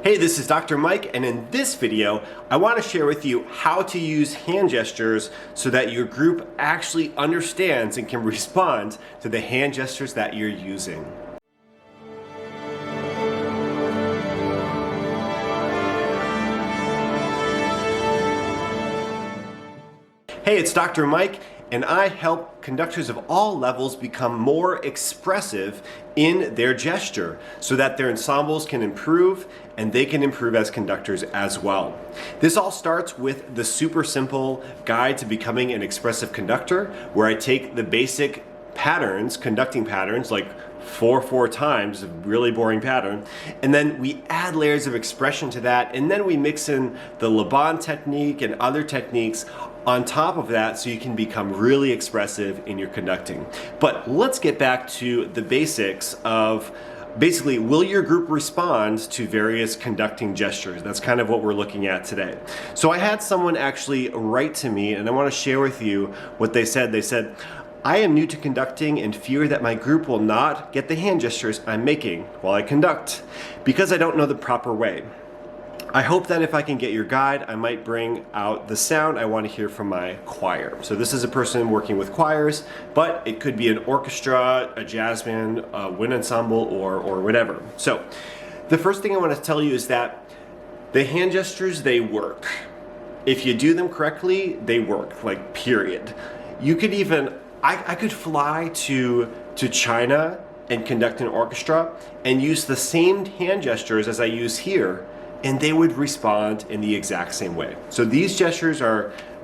Hey, this is Dr. Mike, and in this video, I want to share with you how to use hand gestures so that your group actually understands and can respond to the hand gestures that you're using. Hey, it's Dr. Mike, and I help conductors of all levels become more expressive in their gesture so that their ensembles can improve and they can improve as conductors as well. This all starts with the super simple guide to becoming an expressive conductor, where I take the basic patterns, conducting patterns like 4/4 times, a really boring pattern, and then we add layers of expression to that, and then we mix in the Laban technique and other techniques on top of that so you can become really expressive in your conducting. But let's get back to the basics of basically, will your group respond to various conducting gestures? That's kind of what we're looking at today. So I had someone actually write to me, and I want to share with you what they said. They said, "I am new to conducting and fear that my group will not get the hand gestures I'm making while I conduct because I don't know the proper way. I hope that if I can get your guide, I might bring out the sound I want to hear from my choir." So this is a person working with choirs, but it could be an orchestra, a jazz band, a wind ensemble, or whatever. So the first thing I want to tell you is that the hand gestures, they work. If you do them correctly, they work, like period. You could even, I could fly to China and conduct an orchestra and use the same hand gestures as I use here, and they would respond in the exact same way. So these gestures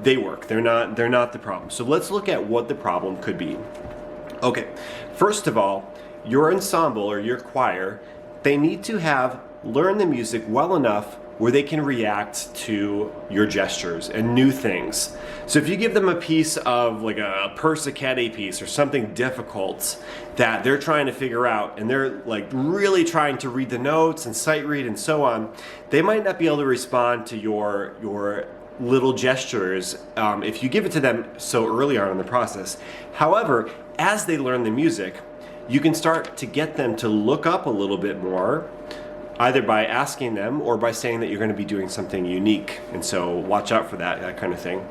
they work. They're not the problem. So let's look at what the problem could be. Okay, first of all, your ensemble or your choir, they need to have learned the music well enough where they can react to your gestures and new things. So if you give them a piece of like a Persichetti piece or something difficult that they're trying to figure out, and they're like really trying to read the notes and sight read and so on, they might not be able to respond to your little gestures if you give it to them so early on in the process. However, as they learn the music, you can start to get them to look up a little bit more, either by asking them or by saying that you're going to be doing something unique. And so watch out for that kind of thing.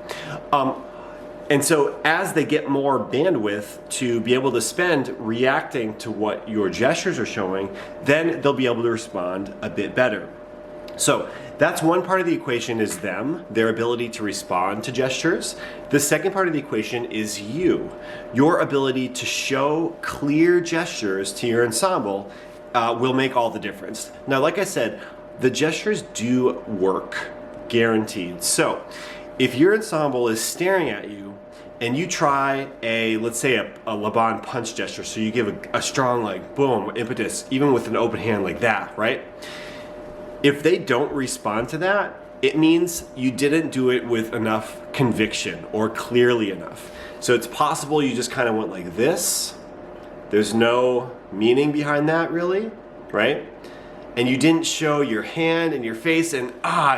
And so as they get more bandwidth to be able to spend reacting to what your gestures are showing, then they'll be able to respond a bit better. So that's one part of the equation, is them, their ability to respond to gestures. The second part of the equation is your ability to show clear gestures to your ensemble will make all the difference. Now, like I said, the gestures do work, guaranteed. So if your ensemble is staring at you and you try let's say a Laban punch gesture, so you give a strong like boom, impetus, even with an open hand like that, right? If they don't respond to that, it means you didn't do it with enough conviction or clearly enough. So it's possible you just kind of went like this. There's no meaning behind that really, right? And you didn't show your hand and your face and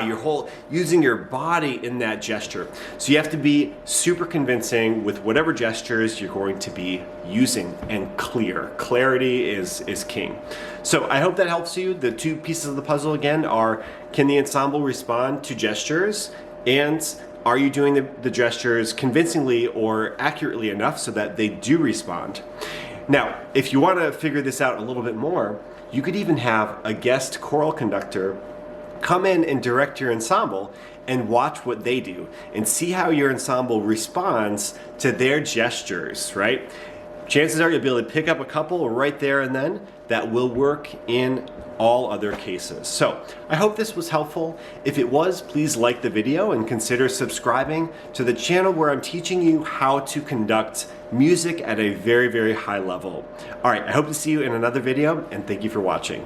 your whole, using your body in that gesture. So you have to be super convincing with whatever gestures you're going to be using, and clear. Clarity is king. So I hope that helps you. The two pieces of the puzzle again are, can the ensemble respond to gestures, and are you doing the gestures convincingly or accurately enough so that they do respond? Now, if you want to figure this out a little bit more, you could even have a guest choral conductor come in and direct your ensemble and watch what they do and see how your ensemble responds to their gestures, right? Chances are you'll be able to pick up a couple right there and then that will work in all other cases. So I hope this was helpful. If it was, please like the video and consider subscribing to the channel where I'm teaching you how to conduct music at a very, very high level. All right, I hope to see you in another video, and thank you for watching.